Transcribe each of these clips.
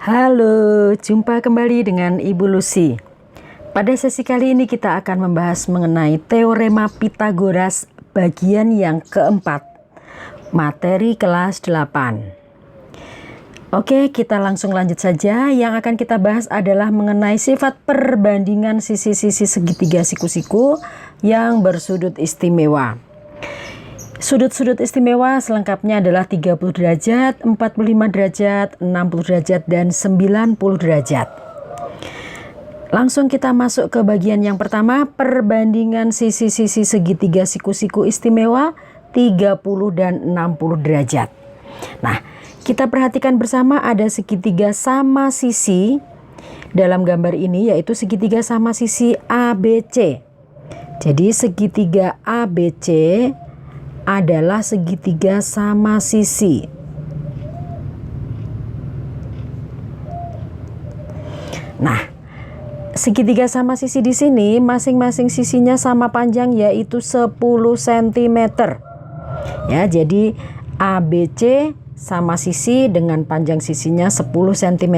Halo, jumpa kembali dengan Ibu Lucy. Pada sesi kali ini kita akan membahas mengenai Teorema Pythagoras bagian yang keempat, materi kelas 8. Oke, kita langsung lanjut saja. Yang akan kita bahas adalah mengenai sifat perbandingan sisi-sisi segitiga siku-siku yang bersudut istimewa. Sudut-sudut istimewa selengkapnya adalah 30 derajat, 45 derajat, 60 derajat, dan 90 derajat. Langsung kita masuk ke bagian yang pertama, perbandingan sisi-sisi segitiga siku-siku istimewa 30 dan 60 derajat. Nah, kita perhatikan bersama ada segitiga sama sisi dalam gambar ini, yaitu segitiga sama sisi ABC. Jadi segitiga ABC adalah segitiga sama sisi. Nah, segitiga sama sisi di sini masing-masing sisinya sama panjang, yaitu 10 cm. Ya, jadi ABC sama sisi dengan panjang sisinya 10 cm.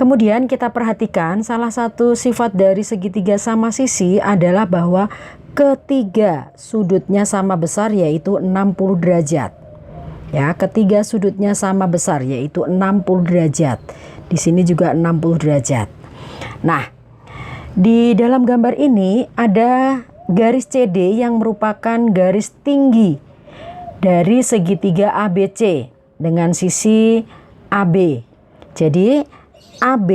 Kemudian kita perhatikan salah satu sifat dari segitiga sama sisi adalah bahwa ketiga sudutnya sama besar, yaitu 60 derajat. Ya, ketiga sudutnya sama besar, yaitu 60 derajat. Di sini juga 60 derajat. Nah, di dalam gambar ini ada garis CD yang merupakan garis tinggi dari segitiga ABC dengan sisi AB. Jadi AB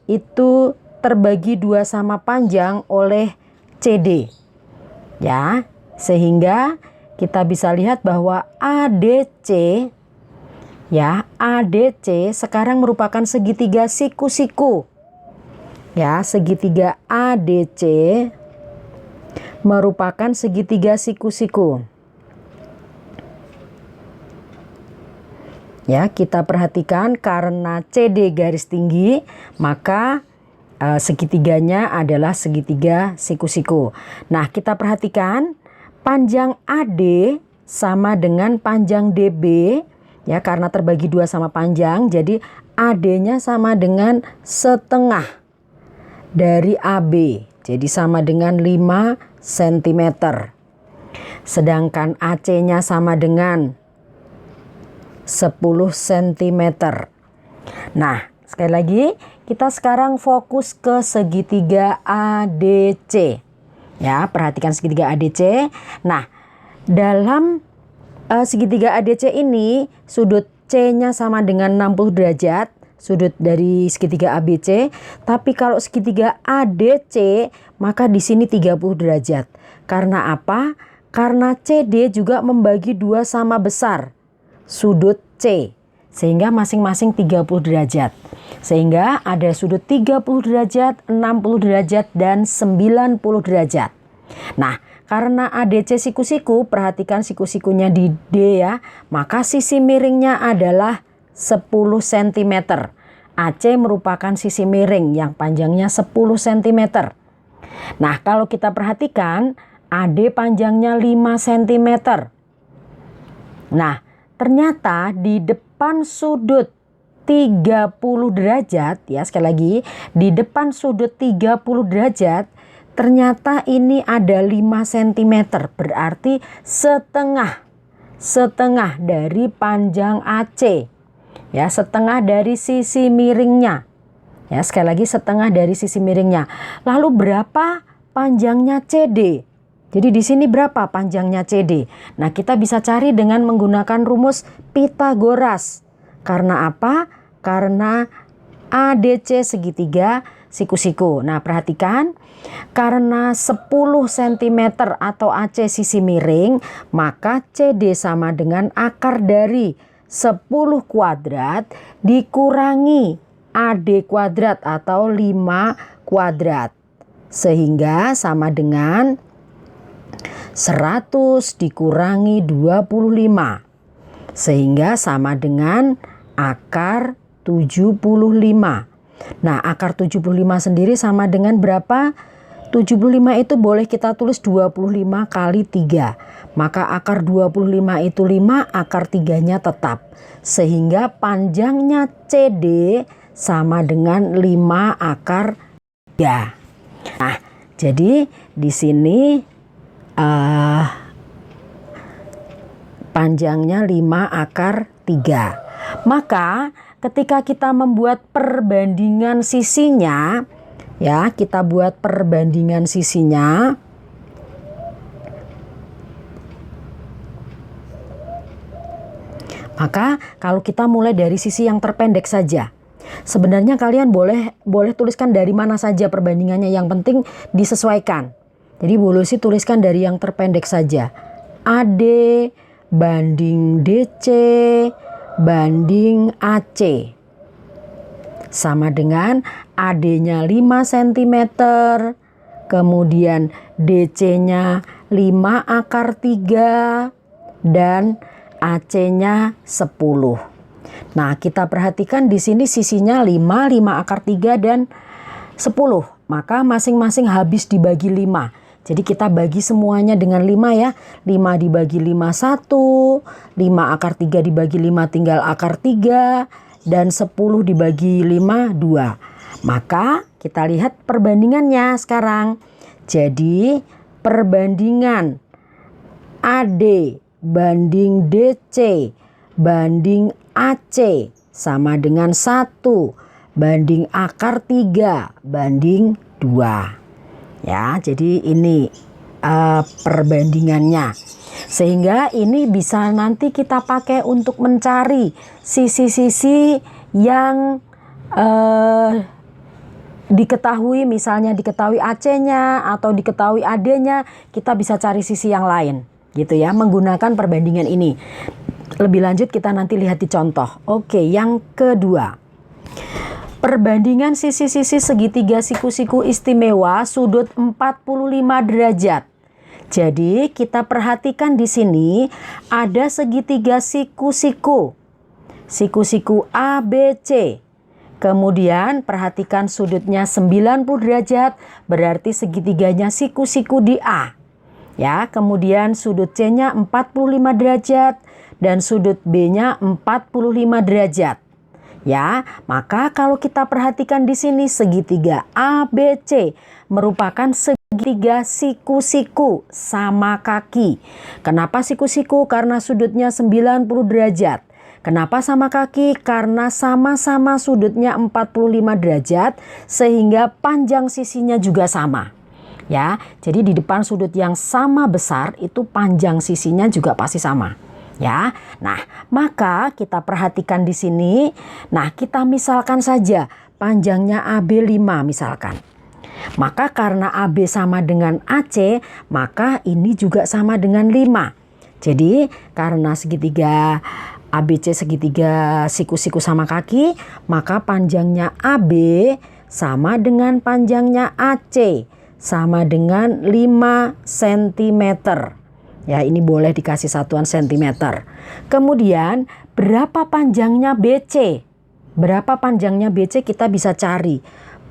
itu terbagi dua sama panjang oleh CD. Ya, sehingga kita bisa lihat bahwa ADC sekarang merupakan segitiga siku-siku. Ya, segitiga ADC merupakan segitiga siku-siku. Ya, kita perhatikan karena CD garis tinggi, maka segitiganya adalah segitiga siku-siku. Nah, kita perhatikan panjang AD sama dengan panjang DB. Ya, karena terbagi dua sama panjang, jadi AD-nya sama dengan setengah dari AB. Jadi sama dengan 5 cm. Sedangkan AC-nya sama dengan 10 cm. Nah, sekali lagi kita sekarang fokus ke segitiga ADC. Ya, perhatikan segitiga ADC. Nah, dalam segitiga ADC ini sudut C-nya sama dengan 60 derajat, sudut dari segitiga ABC. Tapi kalau segitiga ADC, maka di sini 30 derajat. Karena apa? Karena CD juga membagi dua sama besar sudut C, sehingga masing-masing 30 derajat. Sehingga ada sudut 30 derajat, 60 derajat, dan 90 derajat. Nah, karena ADC siku-siku, perhatikan siku-sikunya di D ya, maka sisi miringnya adalah 10 cm. AC merupakan sisi miring yang panjangnya 10 cm. Nah, kalau kita perhatikan AD panjangnya 5 cm. Nah, ternyata di depan sudut 30 derajat, ya sekali lagi, di depan sudut 30 derajat, ternyata ini ada 5 cm, berarti setengah dari panjang AC. Ya, setengah dari sisi miringnya. Ya, sekali lagi setengah dari sisi miringnya. Lalu berapa panjangnya CD? Jadi di sini berapa panjangnya CD? Nah, kita bisa cari dengan menggunakan rumus Pythagoras. Karena apa? Karena ADC segitiga siku-siku. Nah, perhatikan, karena 10 cm atau AC sisi miring, maka CD sama dengan akar dari 10 kuadrat dikurangi AD kuadrat atau 5 kuadrat. Sehingga sama dengan 100 dikurangi 25. Sehingga sama dengan akar 75. Nah, akar 75 sendiri sama dengan berapa? 75 itu boleh kita tulis 25 kali 3. Maka akar 25 itu 5, akar 3-nya tetap. Sehingga panjangnya CD sama dengan 5 akar 3. Nah, jadi di sini panjangnya 5 akar 3. Maka ketika kita membuat perbandingan sisinya, ya, kita buat perbandingan sisinya. Maka kalau kita mulai dari sisi yang terpendek saja. Sebenarnya kalian boleh tuliskan dari mana saja perbandingannya, yang penting disesuaikan. Jadi Bu Lucy tuliskan dari yang terpendek saja. AD banding DC banding AC. Sama dengan AD-nya 5 cm, kemudian DC-nya 5 akar 3, dan AC-nya 10. Nah, kita perhatikan di sini sisinya 5 akar 3 dan 10. Maka masing-masing habis dibagi 5. Jadi kita bagi semuanya dengan 5 ya. 5 dibagi 5 1, 5 akar 3 dibagi 5 tinggal akar 3, dan 10 dibagi 5 2. Maka kita lihat perbandingannya sekarang. Jadi perbandingan AD banding DC banding AC sama dengan 1 banding akar 3 banding 2. Ya, jadi ini perbandingannya. Sehingga ini bisa nanti kita pakai untuk mencari sisi-sisi yang diketahui, misalnya diketahui AC-nya atau diketahui AD-nya, kita bisa cari sisi yang lain gitu ya, menggunakan perbandingan ini. Lebih lanjut kita nanti lihat di contoh. Oke, yang kedua. Perbandingan sisi-sisi segitiga siku-siku istimewa sudut 45 derajat. Jadi kita perhatikan di sini ada segitiga siku-siku. Siku-siku ABC. Kemudian perhatikan sudutnya 90 derajat, berarti segitiganya siku-siku di A. Ya, kemudian sudut C-nya 45 derajat dan sudut B-nya 45 derajat. Ya, maka kalau kita perhatikan di sini segitiga ABC merupakan segitiga siku-siku sama kaki. Kenapa siku-siku? Karena sudutnya 90 derajat. Kenapa sama kaki? Karena sama-sama sudutnya 45 derajat sehingga panjang sisinya juga sama. Ya, jadi di depan sudut yang sama besar itu panjang sisinya juga pasti sama. Ya, nah maka kita perhatikan di sini. Nah, kita misalkan saja panjangnya AB 5 misalkan. Maka karena AB sama dengan AC, maka ini juga sama dengan 5. Jadi karena segitiga ABC segitiga siku-siku sama kaki, maka panjangnya AB sama dengan panjangnya AC, sama dengan 5 cm. Ya, ini boleh dikasih satuan sentimeter. Kemudian berapa panjangnya BC? Berapa panjangnya BC kita bisa cari.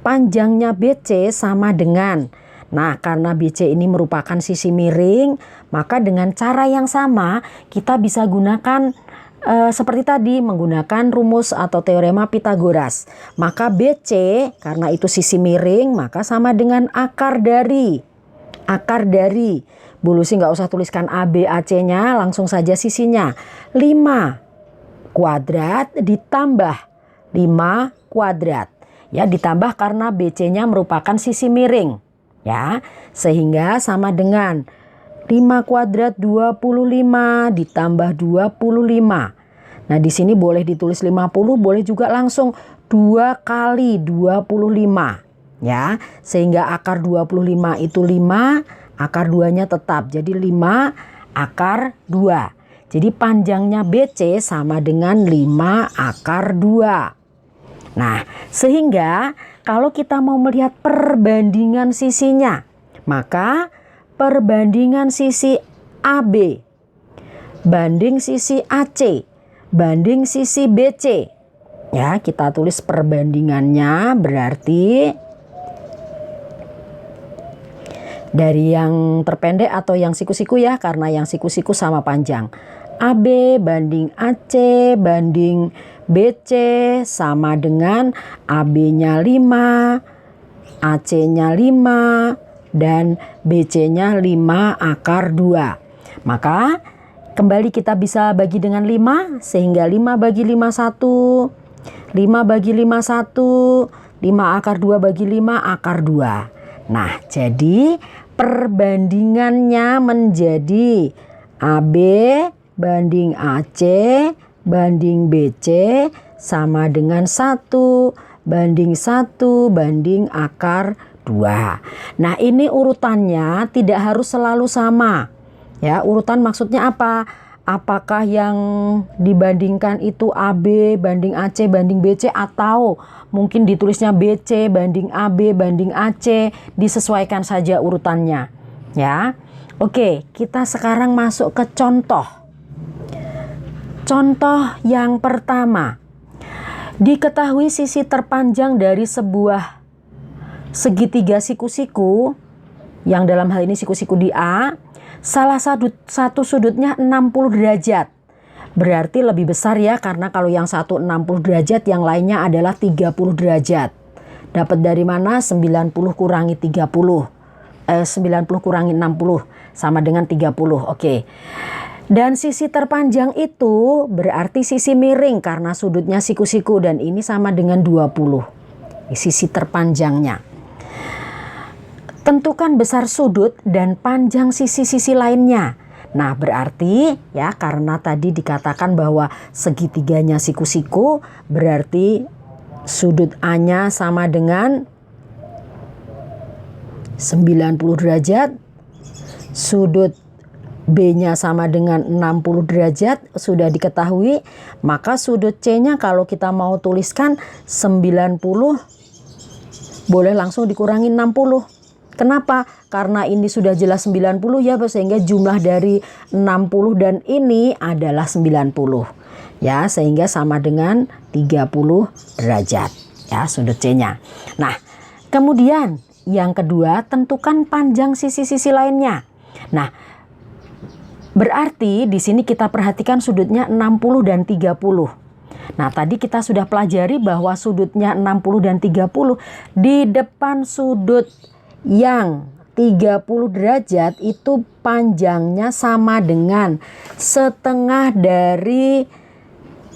Panjangnya BC sama dengan, nah karena BC ini merupakan sisi miring, maka dengan cara yang sama kita bisa gunakan seperti tadi, menggunakan rumus atau teorema Pitagoras. Maka BC karena itu sisi miring, maka sama dengan akar dari Bu Lucy nggak usah tuliskan AB AC-nya, langsung saja sisinya 5 kuadrat ditambah 5 kuadrat. Ya, ditambah karena BC-nya merupakan sisi miring. Ya, sehingga sama dengan 5 kuadrat 25 ditambah 25. Nah, di sini boleh ditulis 50, boleh juga langsung 2 kali 25. Ya, sehingga akar 25 itu 5, akar 2-nya tetap. Jadi 5 akar 2. Jadi panjangnya BC sama dengan 5 akar 2. Nah, sehingga kalau kita mau melihat perbandingan sisinya, maka perbandingan sisi AB banding sisi AC banding sisi BC. Ya, kita tulis perbandingannya berarti Dari yang terpendek atau yang siku-siku ya, karena yang siku-siku sama panjang. AB banding AC banding BC sama dengan AB-nya 5, AC-nya 5, dan BC-nya 5 akar 2. Maka kembali kita bisa bagi dengan 5, sehingga 5 bagi 5 1, 5 bagi 5 1, 5 akar 2 bagi 5 akar 2. Nah, jadi perbandingannya menjadi AB banding AC banding BC sama dengan 1 banding 1 banding akar 2. Nah, ini urutannya tidak harus selalu sama. Ya, urutan maksudnya apa? Apakah yang dibandingkan itu AB banding AC banding BC, atau mungkin ditulisnya BC banding AB banding AC, disesuaikan saja urutannya. Ya. Oke, kita sekarang masuk ke contoh. Contoh yang pertama. Diketahui sisi terpanjang dari sebuah segitiga siku-siku, yang dalam hal ini siku-siku di A, salah satu sudutnya 60 derajat. Berarti lebih besar ya, karena kalau yang satu 60 derajat, yang lainnya adalah 30 derajat. Dapat dari mana? 90 kurangi 30. 90 kurangi 60 sama dengan 30. Oke. Dan sisi terpanjang itu berarti sisi miring karena sudutnya siku-siku, dan ini sama dengan 20. Sisi terpanjangnya. Tentukan besar sudut dan panjang sisi-sisi lainnya. Nah, berarti ya, karena tadi dikatakan bahwa segitiganya siku-siku, berarti sudut A-nya sama dengan 90 derajat, sudut B-nya sama dengan 60 derajat, sudah diketahui. Maka sudut C-nya kalau kita mau tuliskan 90, boleh langsung dikurangi 60. Kenapa? Karena ini sudah jelas 90 ya, sehingga jumlah dari 60 dan ini adalah 90. Ya, sehingga sama dengan 30 derajat. Ya, sudut C-nya. Nah, kemudian yang kedua, tentukan panjang sisi-sisi lainnya. Nah, berarti di sini kita perhatikan sudutnya 60 dan 30. Nah, tadi kita sudah pelajari bahwa sudutnya 60 dan 30, di depan sudut yang 30 derajat itu panjangnya sama dengan setengah dari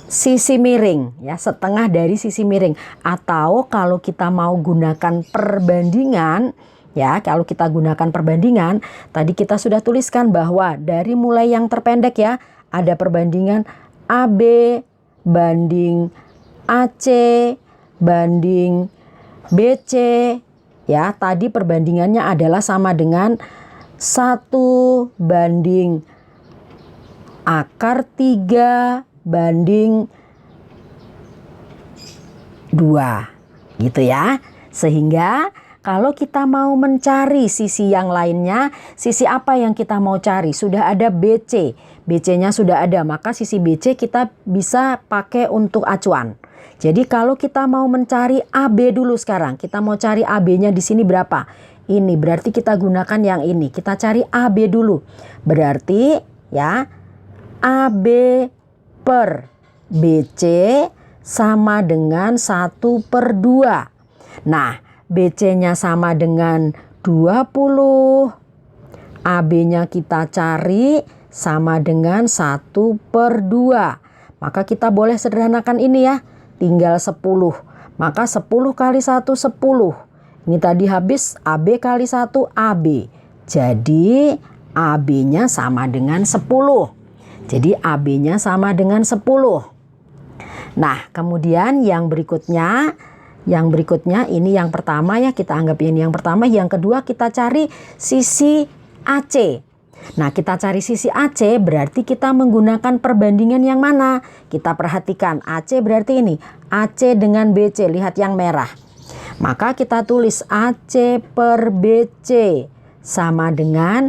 sisi miring, ya, setengah dari sisi miring. Atau kalau kita mau gunakan perbandingan, ya, kalau kita gunakan perbandingan, tadi kita sudah tuliskan bahwa dari mulai yang terpendek ya, ada perbandingan AB banding AC banding BC. Ya, tadi perbandingannya adalah sama dengan 1 banding akar 3 banding 2. Gitu ya. Sehingga kalau kita mau mencari sisi yang lainnya, sisi apa yang kita mau cari? Sudah ada BC. BC-nya sudah ada, maka sisi BC kita bisa pakai untuk acuan. Jadi kalau kita mau mencari AB dulu sekarang, kita mau cari AB-nya di sini berapa? Ini, berarti kita gunakan yang ini. Kita cari AB dulu. Berarti ya, AB per BC sama dengan 1/2. Nah, BC-nya sama dengan 20. AB-nya kita cari sama dengan 1/2. Maka kita boleh sederhanakan ini ya. Tinggal 10. Maka 10 kali 1 10. Ini tadi habis AB kali 1 AB. Jadi AB-nya sama dengan 10. Jadi AB-nya sama dengan 10. Nah, kemudian yang berikutnya ini yang pertama ya, kita anggap ini yang pertama. Yang kedua kita cari sisi AC. Nah, kita cari sisi AC berarti kita menggunakan perbandingan yang mana? Kita perhatikan AC berarti ini AC dengan BC, lihat yang merah. Maka kita tulis AC per BC sama dengan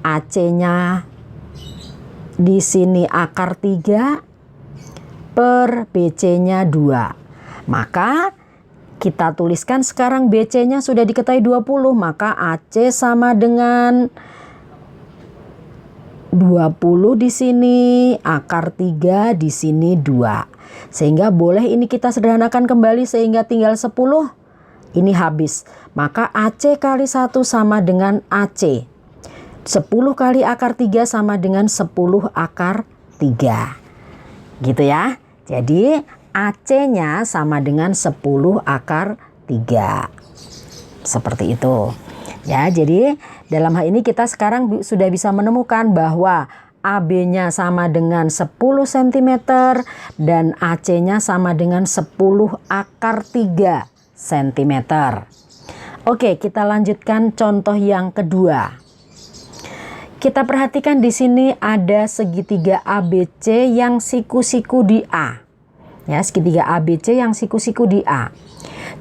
AC-nya di sini akar 3 per BC-nya 2. Maka Kita tuliskan sekarang BC-nya sudah diketahui 20, maka AC sama dengan 20 di sini, akar 3 di sini 2. Sehingga boleh ini kita sederhanakan kembali sehingga tinggal 10. Ini habis. Maka AC kali 1 sama dengan AC. 10 kali akar 3 sama dengan 10 akar 3. Gitu ya. Jadi AC-nya sama dengan 10 akar 3. Seperti itu. Ya, jadi dalam hal ini kita sekarang sudah bisa menemukan bahwa AB-nya sama dengan 10 cm dan AC-nya sama dengan 10 akar 3 cm. Oke, kita lanjutkan contoh yang kedua. Kita perhatikan di sini ada segitiga ABC yang siku-siku di A. Ya, segitiga ABC yang siku-siku di A.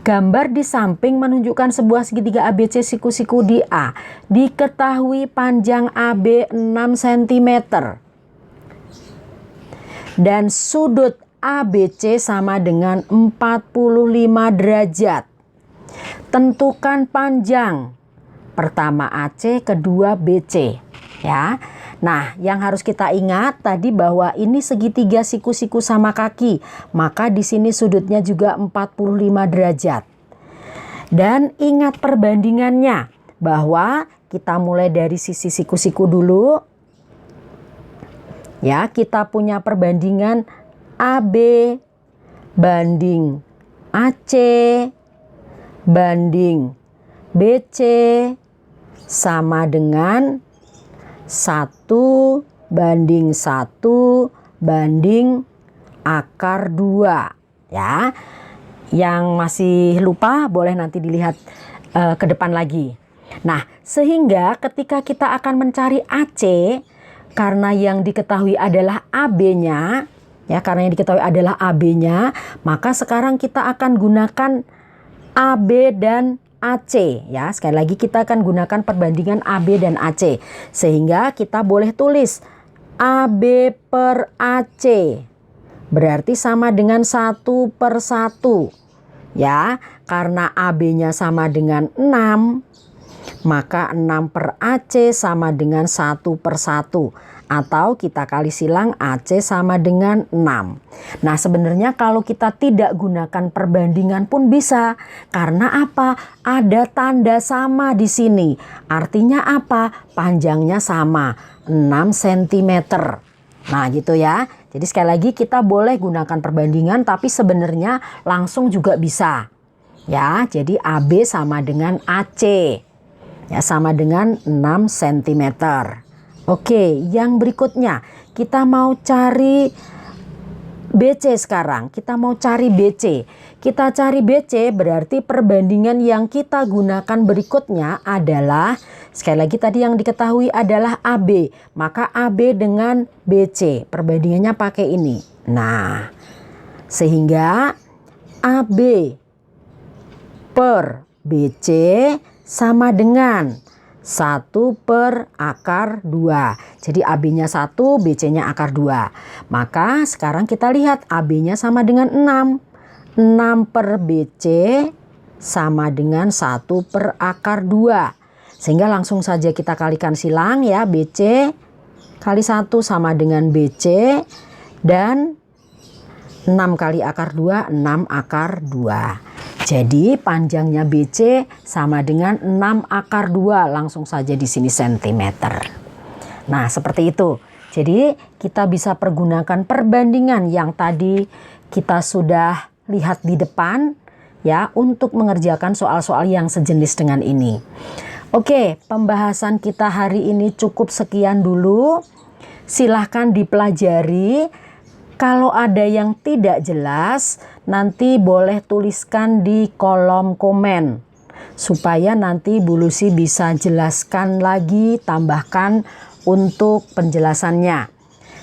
Gambar di samping menunjukkan sebuah segitiga ABC siku-siku di A. Diketahui panjang AB 6 cm. Dan sudut ABC sama dengan 45 derajat. Tentukan panjang. Pertama AC, kedua BC. Ya. Nah, yang harus kita ingat tadi bahwa ini segitiga siku-siku sama kaki, maka di sini sudutnya juga 45 derajat. Dan ingat perbandingannya bahwa kita mulai dari sisi siku-siku dulu. Ya, kita punya perbandingan AB banding AC banding BC sama dengan 1 banding 1 banding akar 2. Ya, yang masih lupa boleh nanti dilihat ke depan lagi. Nah, sehingga ketika kita akan mencari AC, karena yang diketahui adalah AB-nya, ya, karena yang diketahui adalah AB-nya, maka sekarang kita akan gunakan AB dan AC. Ya, sekali lagi kita akan gunakan perbandingan AB dan AC. Sehingga kita boleh tulis AB per AC. Berarti sama dengan 1 per 1. Ya, karena AB-nya sama dengan 6, maka 6 per AC sama dengan 1 per 1. Atau kita kali silang AC sama dengan 6. Nah, sebenarnya kalau kita tidak gunakan perbandingan pun bisa. Karena apa? Ada tanda sama di sini. Artinya apa? Panjangnya sama, 6 cm. Nah, gitu ya. Jadi sekali lagi kita boleh gunakan perbandingan, tapi sebenarnya langsung juga bisa. Ya, jadi AB sama dengan AC. Ya, sama dengan 6 cm. Oke, yang berikutnya kita mau cari BC sekarang. Kita mau cari BC. Kita cari BC berarti perbandingan yang kita gunakan berikutnya adalah, sekali lagi tadi yang diketahui adalah AB. Maka AB dengan BC. Perbandingannya pakai ini. Nah, sehingga AB per BC sama dengan 1 per akar 2. Jadi AB-nya 1, BC-nya akar 2. Maka sekarang kita lihat AB-nya sama dengan 6. 6 per BC sama dengan 1 per akar 2. Sehingga langsung saja kita kalikan silang ya. BC kali 1 sama dengan BC. Dan 6 kali akar 2, 6 akar 2. Jadi panjangnya BC sama dengan 6 akar 2. Langsung saja di sini centimeter. Nah, seperti itu. Jadi kita bisa pergunakan perbandingan yang tadi kita sudah lihat di depan ya, untuk mengerjakan soal-soal yang sejenis dengan ini. Oke, pembahasan kita hari ini cukup sekian dulu. Silahkan dipelajari. Kalau ada yang tidak jelas, nanti boleh tuliskan di kolom komen. Supaya nanti Bu Lucy bisa jelaskan lagi, tambahkan untuk penjelasannya.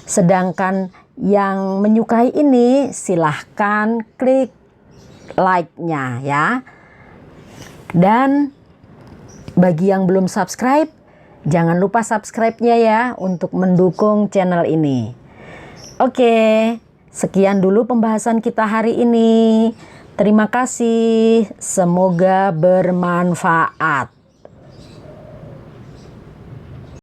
Sedangkan yang menyukai ini, silahkan klik like-nya ya. Dan bagi yang belum subscribe, jangan lupa subscribe-nya ya untuk mendukung channel ini. Oke, sekian dulu pembahasan kita hari ini. Terima kasih, semoga bermanfaat.